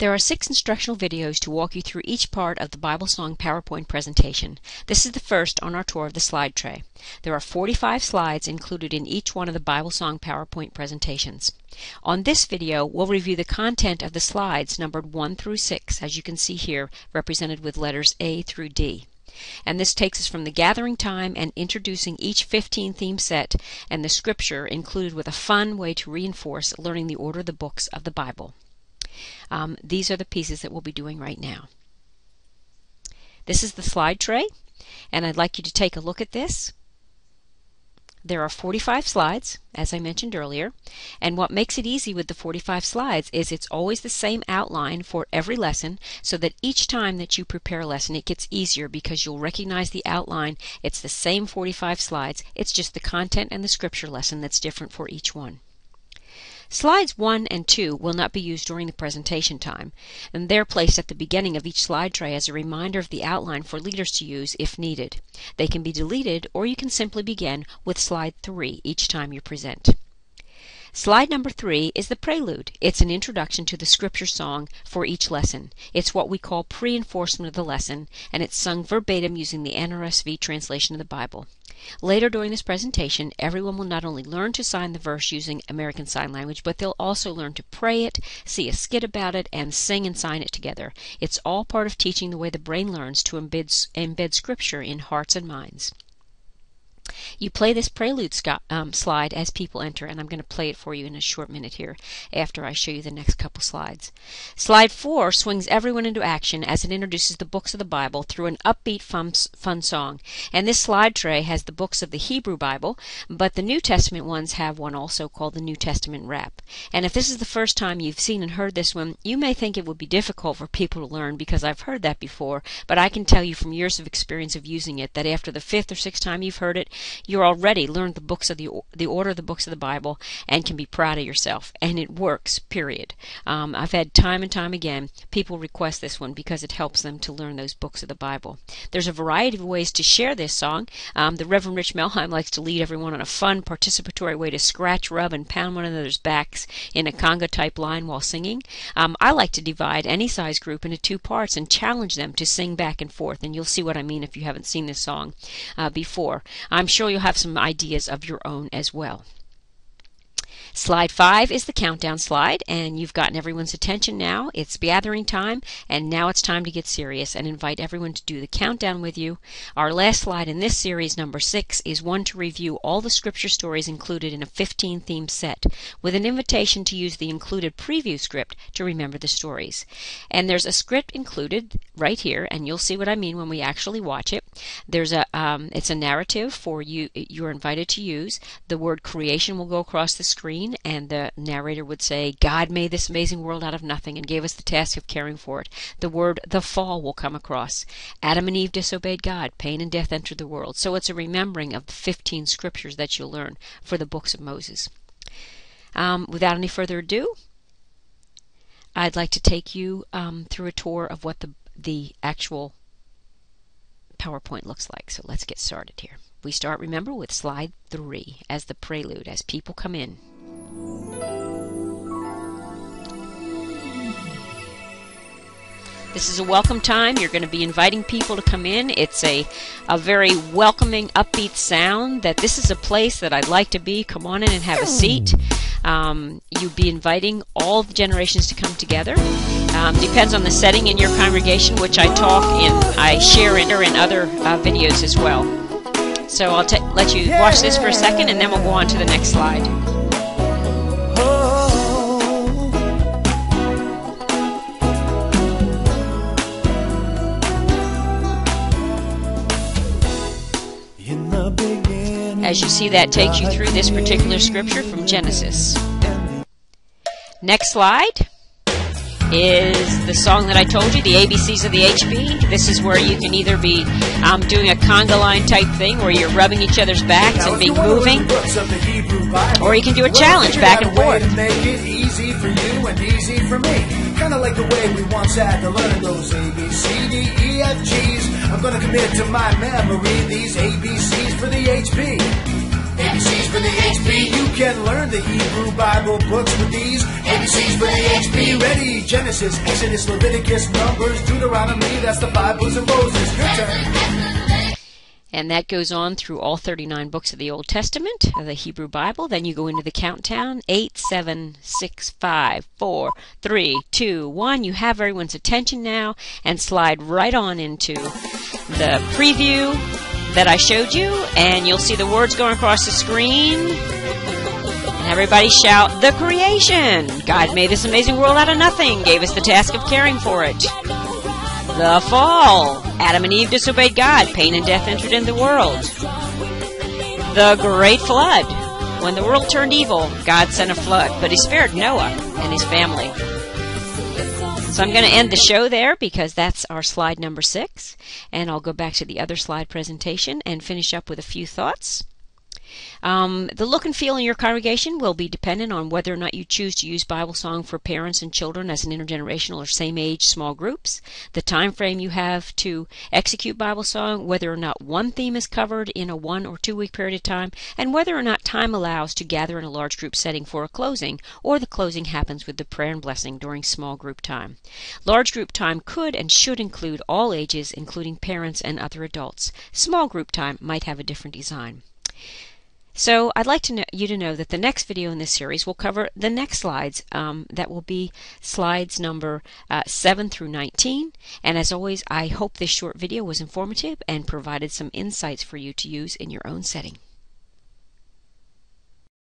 There are 6 instructional videos to walk you through each part of the Bible Song PowerPoint presentation. This is the first on our tour of the slide tray. There are 45 slides included in each one of the Bible Song PowerPoint presentations. On this video, we'll review the content of the slides numbered 1 through 6, as you can see here, represented with letters A through D. And this takes us from the gathering time and introducing each 15 theme set and the scripture included with a fun way to reinforce learning the order of the books of the Bible. These are the pieces that we'll be doing right now. This is the slide tray, and I'd like you to take a look at this. There are 45 slides, as I mentioned earlier, and what makes it easy with the 45 slides is it's always the same outline for every lesson, so that each time that you prepare a lesson it gets easier because you'll recognize the outline. It's the same 45 slides, it's just the content and the scripture lesson that's different for each one. Slides 1 and 2 will not be used during the presentation time, and they're placed at the beginning of each slide tray as a reminder of the outline for leaders to use if needed. They can be deleted, or you can simply begin with slide 3 each time you present. Slide number 3 is the prelude. It's an introduction to the scripture song for each lesson. It's what we call pre-enforcement of the lesson, and it's sung verbatim using the NRSV translation of the Bible. Later during this presentation, everyone will not only learn to sign the verse using American Sign Language, but they'll also learn to pray it, see a skit about it, and sing and sign it together. It's all part of teaching the way the brain learns to embed scripture in hearts and minds. You play this prelude slide as people enter, and I'm going to play it for you in a short minute here after I show you the next couple slides. Slide 4 swings everyone into action as it introduces the books of the Bible through an upbeat fun song. And this slide tray has the books of the Hebrew Bible, but the New Testament ones have one also called the New Testament Rap. And if this is the first time you've seen and heard this one, you may think it would be difficult for people to learn because I've heard that before, but I can tell you from years of experience of using it that after the 5th or 6th time you've heard it, you're already learned the books of the order of the books of the Bible and can be proud of yourself. And it works, period. I've had time and time again people request this one because it helps them to learn those books of the Bible. There's a variety of ways to share this song. The Reverend Rich Melheim likes to lead everyone on a fun, participatory way to scratch, rub, and pound one another's backs in a conga-type line while singing. I like to divide any size group into 2 parts and challenge them to sing back and forth, and you'll see what I mean if you haven't seen this song before. I'm sure you'll have some ideas of your own as well. Slide 5 is the countdown slide, and you've gotten everyone's attention now. It's gathering time, and now it's time to get serious and invite everyone to do the countdown with you. Our last slide in this series, number 6, is one to review all the scripture stories included in a 15-theme set, with an invitation to use the included preview script to remember the stories. And there's a script included right here, and you'll see what I mean when we actually watch it. There's it's a narrative for you. You're invited to use. The word creation will go across the screen, and the narrator would say, God made this amazing world out of nothing and gave us the task of caring for it. The word the fall will come across. Adam and Eve disobeyed God. Pain and death entered the world. So it's a remembering of the 15 scriptures that you'll learn for the books of Moses. Without any further ado, I'd like to take you through a tour of what the actual PowerPoint looks like. So let's get started here. We start, remember, with slide 3 as the prelude, as people come in. This is a welcome time. You're going to be inviting people to come in. It's a very welcoming, upbeat sound that this is a place that I'd like to be. Come on in and have a seat. You'd be inviting all the generations to come together. Depends on the setting in your congregation, which I share in other videos as well. So I'll let you watch this for a second, and then we'll go on to the next slide. As you see, that takes you through this particular scripture from Genesis. Next slide is the song that I told you, the ABCs of the HB. This is where you can either be doing a conga line type thing where you're rubbing each other's backs and being moving, or you can do a challenge back and forth. Make it easy for you and easy for me. Kind of like the way we once had to learn those A, B, C, D, E, F, G's. I'm going to commit to my memory these ABCs for the HB. ABCs for the HB. You can learn the Hebrew Bible books with these ABCs for the HB. Ready? Genesis, Exodus, Leviticus, Numbers, Deuteronomy, that's the five books of Moses. Your turn. And that goes on through all 39 books of the Old Testament, of the Hebrew Bible. Then you go into the countdown. 8, 7, 6, 5, 4, 3, 2, 1. You have everyone's attention now, and slide right on into the preview that I showed you, and you'll see the words going across the screen. And everybody shout, "The creation! God made this amazing world out of nothing, gave us the task of caring for it. The fall. Adam and Eve disobeyed God. Pain and death entered into the world. The great flood. When the world turned evil, God sent a flood, but he spared Noah and his family." So I'm going to end the show there because that's our slide number 6. And I'll go back to the other slide presentation and finish up with a few thoughts. The look and feel in your congregation will be dependent on whether or not you choose to use Bible song for parents and children as an intergenerational or same-age small groups, the time frame you have to execute Bible song, whether or not one theme is covered in a 1 or 2 week period of time, and whether or not time allows to gather in a large group setting for a closing, or the closing happens with the prayer and blessing during small group time. Large group time could and should include all ages, including parents and other adults. Small group time might have a different design. So I'd like you to know that the next video in this series will cover the next slides. That will be slides number 7 through 19. And as always, I hope this short video was informative and provided some insights for you to use in your own setting.